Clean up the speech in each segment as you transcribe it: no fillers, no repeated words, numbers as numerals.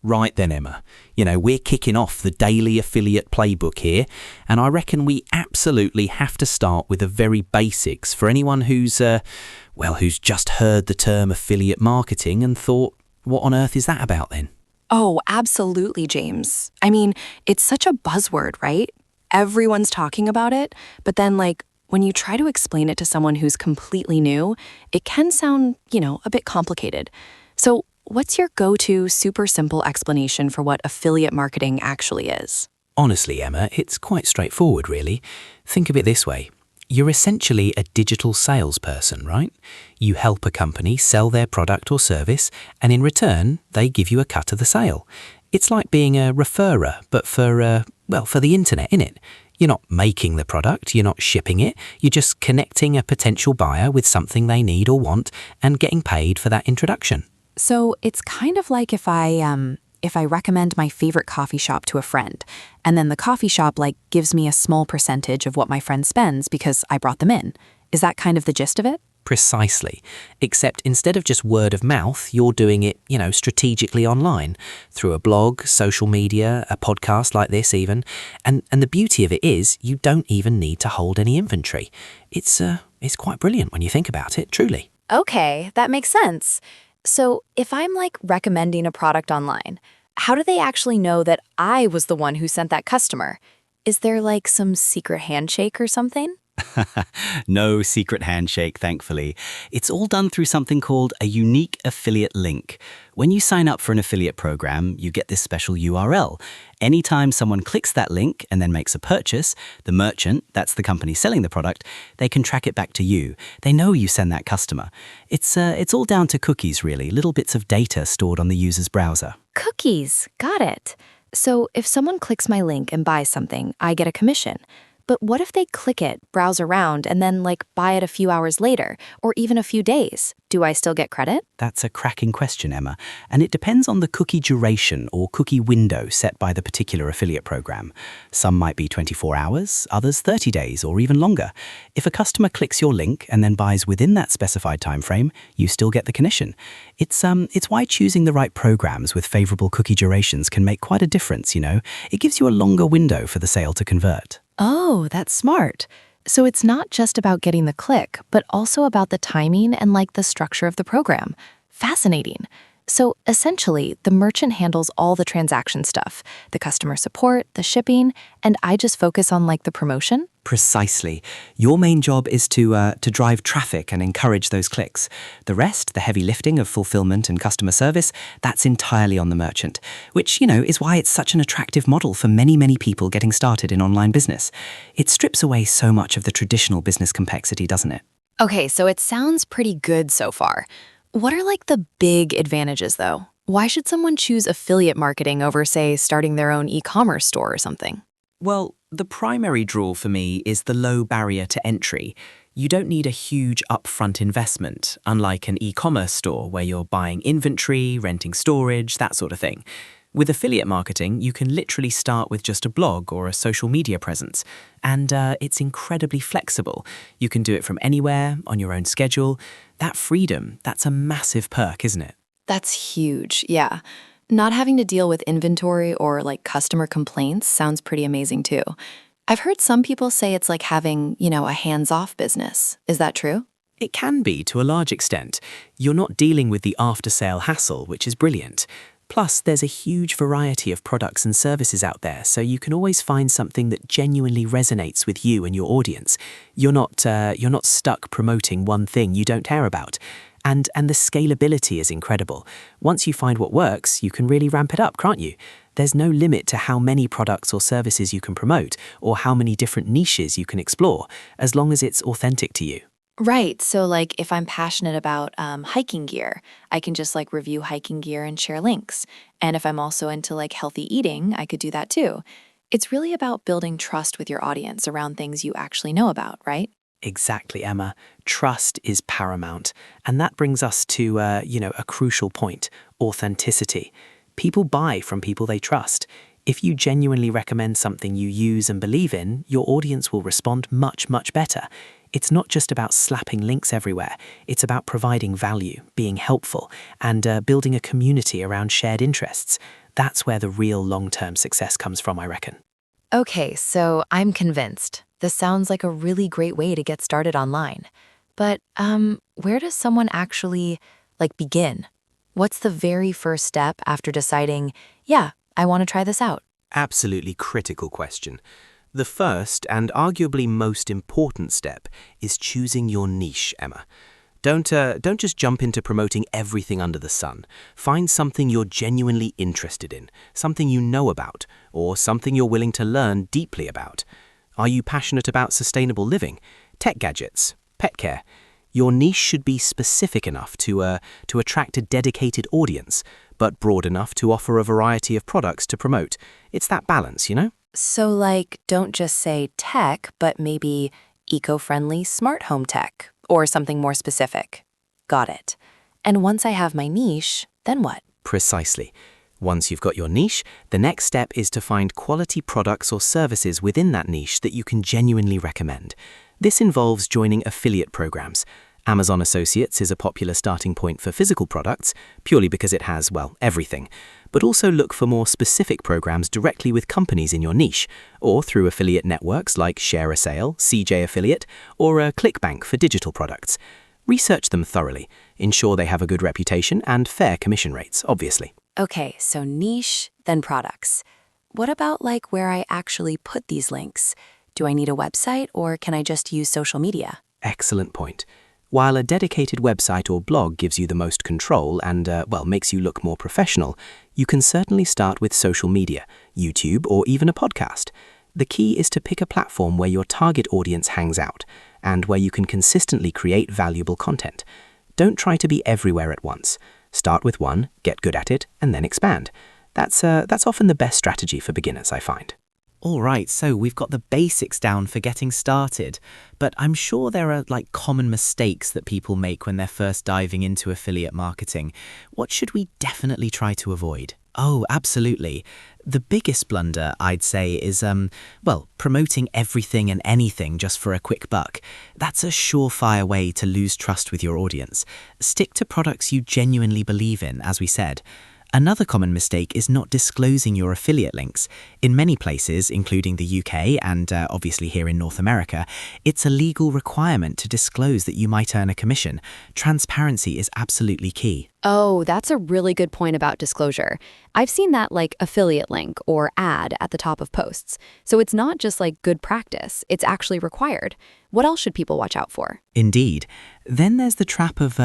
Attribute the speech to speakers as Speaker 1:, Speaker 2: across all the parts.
Speaker 1: Right then, Emma. We're kicking off the daily affiliate playbook here, and I reckon we absolutely have to start with the very basics for anyone who's just heard the term affiliate marketing and thought, what on earth is that about then?
Speaker 2: Oh, absolutely, James. I mean, it's such a buzzword, right? Everyone's talking about it, but then, when you try to explain it to someone who's completely new, it can sound, a bit complicated. So, what's your go-to super simple explanation for what affiliate marketing actually is?
Speaker 1: Honestly, Emma, it's quite straightforward, really. Think of it this way. You're essentially a digital salesperson, right? You help a company sell their product or service, and in return, they give you a cut of the sale. It's like being a referrer, but for the internet, innit? You're not making the product, you're not shipping it, you're just connecting a potential buyer with something they need or want and getting paid for that introduction.
Speaker 3: So it's kind of like if I recommend my favorite coffee shop to a friend, and then the coffee shop gives me a small percentage of what my friend spends because I brought them in. Is that kind of the gist of it?
Speaker 1: Precisely. Except instead of just word of mouth, you're doing it, strategically online, through a blog, social media, a podcast like this even. And the beauty of it is you don't even need to hold any inventory. It's quite brilliant when you think about it, truly.
Speaker 3: Okay, that makes sense. So if I'm recommending a product online, how do they actually know that I was the one who sent that customer? Is there some secret handshake or something?
Speaker 4: No secret handshake, thankfully. It's all done through something called a unique affiliate link. When you sign up for an affiliate program, you get this special URL. Anytime someone clicks that link and then makes a purchase, the merchant, that's the company selling the product, they can track it back to you. They know you send that customer. It's all down to cookies, really, little bits of data stored on the user's browser.
Speaker 3: Cookies, got it. So if someone clicks my link and buys something, I get a commission. But what if they click it, browse around, and then buy it a few hours later, or even a few days? Do I still get credit?
Speaker 4: That's a cracking question, Emma. And it depends on the cookie duration or cookie window set by the particular affiliate program. Some might be 24 hours, others 30 days, or even longer. If a customer clicks your link and then buys within that specified time frame, you still get the commission. It's why choosing the right programs with favorable cookie durations can make quite a difference, It gives you a longer window for the sale to convert.
Speaker 3: Oh, that's smart. So it's not just about getting the click, but also about the timing and the structure of the program. Fascinating. So essentially, the merchant handles all the transaction stuff, the customer support, the shipping, and I just focus on the promotion?
Speaker 4: Precisely. Your main job is to drive traffic and encourage those clicks. The rest, the heavy lifting of fulfillment and customer service, that's entirely on the merchant, which, is why it's such an attractive model for many, many people getting started in online business. It strips away so much of the traditional business complexity, doesn't it?
Speaker 3: Okay, so it sounds pretty good so far. What are the big advantages, though? Why should someone choose affiliate marketing over, say, starting their own e-commerce store or something?
Speaker 1: Well, the primary draw for me is the low barrier to entry. You don't need a huge upfront investment, unlike an e-commerce store where you're buying inventory, renting storage, that sort of thing. With affiliate marketing, you can literally start with just a blog or a social media presence, and it's incredibly flexible. You can do it from anywhere, on your own schedule. That freedom, that's a massive perk, isn't it?
Speaker 2: That's huge, yeah. Not having to deal with inventory or customer complaints sounds pretty amazing too. I've heard some people say it's like having, a hands-off business. Is that true?
Speaker 1: It can be to a large extent. You're not dealing with the after-sale hassle, which is brilliant. Plus, there's a huge variety of products and services out there, so you can always find something that genuinely resonates with you and your audience. You're not stuck promoting one thing you don't care about. And the scalability is incredible. Once you find what works, you can really ramp it up, can't you? There's no limit to how many products or services you can promote, or how many different niches you can explore, as long as it's authentic to you.
Speaker 2: Right. So if I'm passionate about hiking gear, I can just review hiking gear and share links. And if I'm also into healthy eating, I could do that too. It's really about building trust with your audience around things you actually know about, right?
Speaker 1: Exactly, Emma. Trust is paramount. And that brings us to, a crucial point, authenticity. People buy from people they trust. If you genuinely recommend something you use and believe in, your audience will respond much, much better. It's not just about slapping links everywhere. It's about providing value, being helpful, and building a community around shared interests. That's where the real long-term success comes from, I reckon.
Speaker 3: Okay, so I'm convinced. This sounds like a really great way to get started online. But where does someone actually begin? What's the very first step after deciding, yeah, I want to try this out?
Speaker 1: Absolutely critical question. The first and arguably most important step is choosing your niche, Emma. Don't just jump into promoting everything under the sun. Find something you're genuinely interested in, something you know about, or something you're willing to learn deeply about. Are you passionate about sustainable living, tech gadgets, pet care? Your niche should be specific enough to attract a dedicated audience, but broad enough to offer a variety of products to promote. It's that balance, you know?
Speaker 2: So, don't just say tech, but maybe eco-friendly smart home tech or something more specific. Got it. And once I have my niche, then what?
Speaker 1: Precisely. Once you've got your niche, the next step is to find quality products or services within that niche that you can genuinely recommend. This involves joining affiliate programs. Amazon Associates is a popular starting point for physical products, purely because it has, well, everything. But also look for more specific programs directly with companies in your niche, or through affiliate networks like Share a Sale, CJ Affiliate, or ClickBank for digital products. Research them thoroughly. Ensure they have a good reputation and fair commission rates, obviously.
Speaker 2: Okay, so niche, then products. What about where I actually put these links? Do I need a website or can I just use social media?
Speaker 1: Excellent point. While a dedicated website or blog gives you the most control and, makes you look more professional, you can certainly start with social media, YouTube, or even a podcast. The key is to pick a platform where your target audience hangs out and where you can consistently create valuable content. Don't try to be everywhere at once. Start with one, get good at it, and then expand. That's often the best strategy for beginners, I find.
Speaker 4: All right, so we've got the basics down for getting started, but I'm sure there are common mistakes that people make when they're first diving into affiliate marketing. What should we definitely try to avoid? Oh, absolutely. The biggest blunder, I'd say, is, promoting everything and anything just for a quick buck. That's a surefire way to lose trust with your audience. Stick to products you genuinely believe in, as we said. Another common mistake is not disclosing your affiliate links. In many places, including the UK and obviously here in North America, it's a legal requirement to disclose that you might earn a commission. Transparency is absolutely key.
Speaker 5: Oh, that's a really good point about disclosure. I've seen that affiliate link or ad at the top of posts. So it's not just good practice, it's actually required. What else should people watch out for?
Speaker 1: Indeed. Then there's the trap of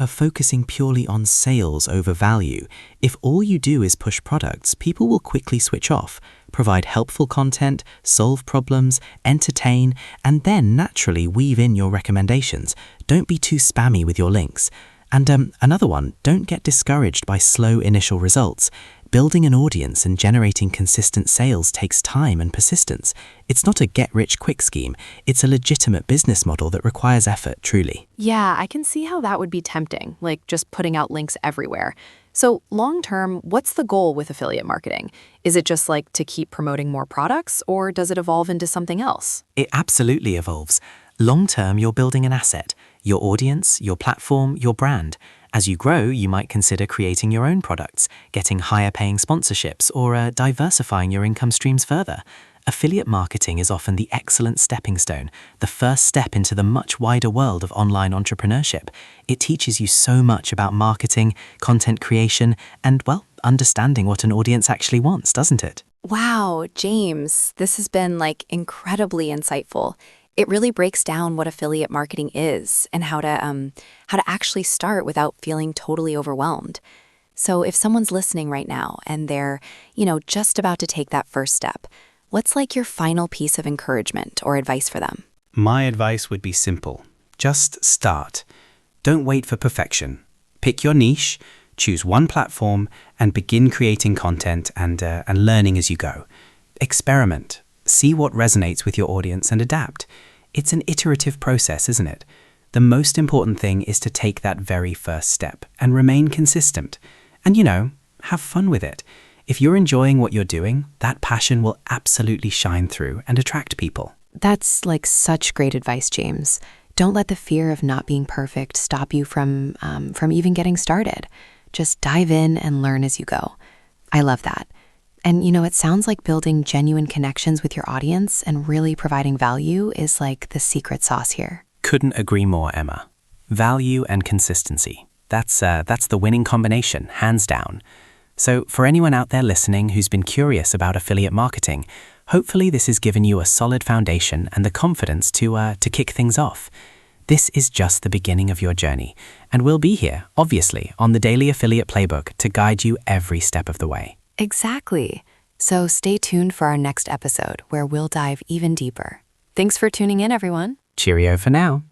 Speaker 1: focusing purely on sales over value. If all you do is push products, people will quickly switch off. Provide helpful content, solve problems, entertain, and then naturally weave in your recommendations. Don't be too spammy with your links. And another one, don't get discouraged by slow initial results. Building an audience and generating consistent sales takes time and persistence. It's not a get-rich-quick scheme. It's a legitimate business model that requires effort, truly.
Speaker 5: Yeah, I can see how that would be tempting, just putting out links everywhere. So long-term, what's the goal with affiliate marketing? Is it just to keep promoting more products, or does it evolve into something else?
Speaker 1: It absolutely evolves. Long-term, you're building an asset, your audience, your platform, your brand. As you grow, you might consider creating your own products, getting higher-paying sponsorships, or diversifying your income streams further. Affiliate marketing is often the excellent stepping stone, the first step into the much wider world of online entrepreneurship. It teaches you so much about marketing, content creation, and, understanding what an audience actually wants, doesn't it?
Speaker 2: Wow, James, this has been incredibly insightful. It really breaks down what affiliate marketing is and how to actually start without feeling totally overwhelmed. So if someone's listening right now and they're, just about to take that first step, what's your final piece of encouragement or advice for them?
Speaker 1: My advice would be simple. Just start. Don't wait for perfection. Pick your niche, choose one platform, and begin creating content and learning as you go. Experiment. See what resonates with your audience and adapt. It's an iterative process, isn't it? The most important thing is to take that very first step and remain consistent. And, have fun with it. If you're enjoying what you're doing, that passion will absolutely shine through and attract people.
Speaker 2: That's such great advice, James. Don't let the fear of not being perfect stop you from even getting started. Just dive in and learn as you go. I love that. And it sounds like building genuine connections with your audience and really providing value is like the secret sauce here.
Speaker 1: Couldn't agree more, Emma. Value and consistency. That's the winning combination, hands down. So for anyone out there listening who's been curious about affiliate marketing, hopefully this has given you a solid foundation and the confidence to kick things off. This is just the beginning of your journey, and we'll be here, obviously, on the Daily Affiliate Playbook to guide you every step of the way.
Speaker 2: Exactly. So stay tuned for our next episode where we'll dive even deeper. Thanks for tuning in, everyone.
Speaker 1: Cheerio for now.